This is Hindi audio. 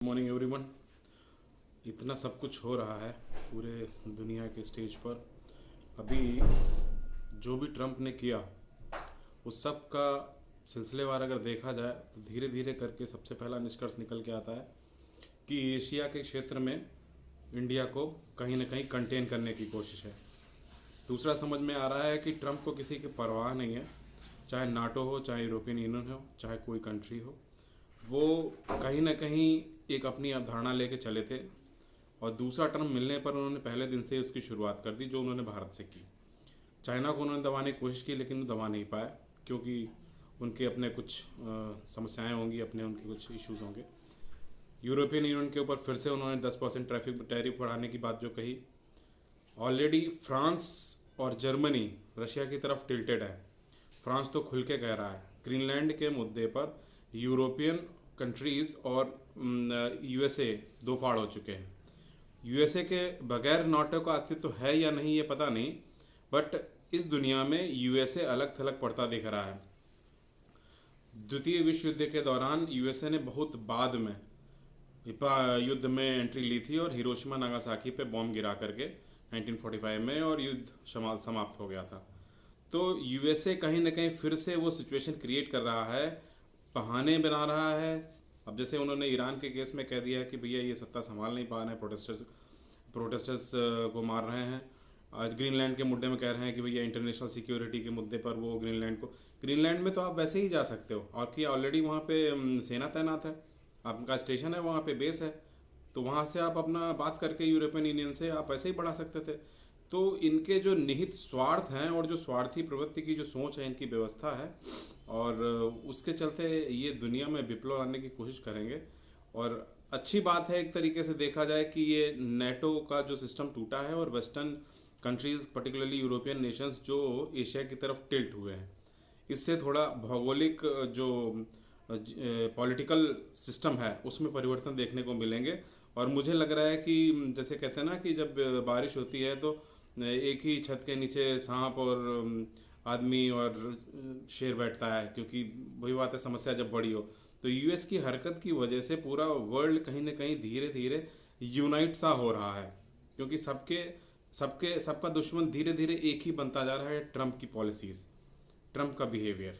Morning everyone. इतना सब कुछ हो रहा है पूरे दुनिया के स्टेज पर। अभी जो भी ट्रम्प ने किया उस सब का सिलसिलेवार अगर देखा जाए तो धीरे धीरे करके सबसे पहला निष्कर्ष निकल के आता है कि एशिया के क्षेत्र में इंडिया को कहीं ना कहीं कंटेन करने की कोशिश है। दूसरा समझ में आ रहा है कि ट्रम्प को किसी की परवाह नहीं है, चाहे नाटो हो, चाहे यूरोपियन यूनियन हो, चाहे कोई कंट्री हो। वो कहीं ना कहीं एक अपनी अवधारणा लेके चले थे और दूसरा टर्म मिलने पर उन्होंने पहले दिन से उसकी शुरुआत कर दी, जो उन्होंने भारत से की। चाइना को उन्होंने दबाने की कोशिश की लेकिन वो दबा नहीं पाया, क्योंकि उनके अपने कुछ समस्याएं होंगी, अपने उनके कुछ इश्यूज होंगे। यूरोपियन यूनियन के ऊपर फिर से उन्होंने 10% ट्रैफिक टैरिफ बढ़ाने की बात जो कही। ऑलरेडी फ्रांस और जर्मनी रशिया की तरफ टिल्टेड है। फ्रांस तो खुल के कह रहा है ग्रीनलैंड के मुद्दे पर यूरोपियन कंट्रीज और यूएसए दो फाड़ हो चुके हैं। यूएसए के बगैर नाटो का अस्तित्व है या नहीं ये पता नहीं, बट इस दुनिया में यूएसए अलग थलग पड़ता दिख रहा है। द्वितीय विश्व युद्ध के दौरान यूएसए ने बहुत बाद में युद्ध में एंट्री ली थी और हिरोशिमा नागासाकी पे बॉम्ब गिरा करके 1945 में, और युद्ध समाप्त हो गया था। तो यूएसए कहीं ना कहीं फिर से वो सिचुएशन क्रिएट कर रहा है, बहाने बना रहा है। अब जैसे उन्होंने ईरान के केस में कह दिया है कि भैया ये सत्ता संभाल नहीं पा रहे हैं, प्रोटेस्टर्स को मार रहे हैं। आज ग्रीनलैंड के मुद्दे में कह रहे हैं कि भैया इंटरनेशनल सिक्योरिटी के मुद्दे पर वो ग्रीनलैंड में तो आप वैसे ही जा सकते हो, आपकी ऑलरेडी वहाँ पे सेना तैनात है, आपका स्टेशन है, वहाँ पे बेस है, तो वहाँ से आप अपना बात करके यूरोपियन यूनियन से आप ऐसे ही बढ़ा सकते थे। तो इनके जो निहित स्वार्थ हैं और जो स्वार्थी प्रवृत्ति की जो सोच है, इनकी व्यवस्था है, और उसके चलते ये दुनिया में विप्लव लाने की कोशिश करेंगे। और अच्छी बात है एक तरीके से देखा जाए कि ये नेटो का जो सिस्टम टूटा है और western countries particularly European Nations जो एशिया की तरफ टिल्ट हुए हैं, इससे थोड़ा भौगोलिक जो पॉलिटिकल सिस्टम है उसमें परिवर्तन देखने को मिलेंगे। और मुझे लग रहा है कि जैसे कहते हैं ना कि जब बारिश होती है तो एक ही छत के नीचे सांप और आदमी और शेर बैठता है, क्योंकि वही बात है, समस्या जब बड़ी हो। तो यूएस की हरकत की वजह से पूरा वर्ल्ड कहीं ना कहीं धीरे धीरे यूनाइट सा हो रहा है, क्योंकि सबका दुश्मन धीरे धीरे एक ही बनता जा रहा है, ट्रम्प की पॉलिसीज, ट्रम्प का बिहेवियर।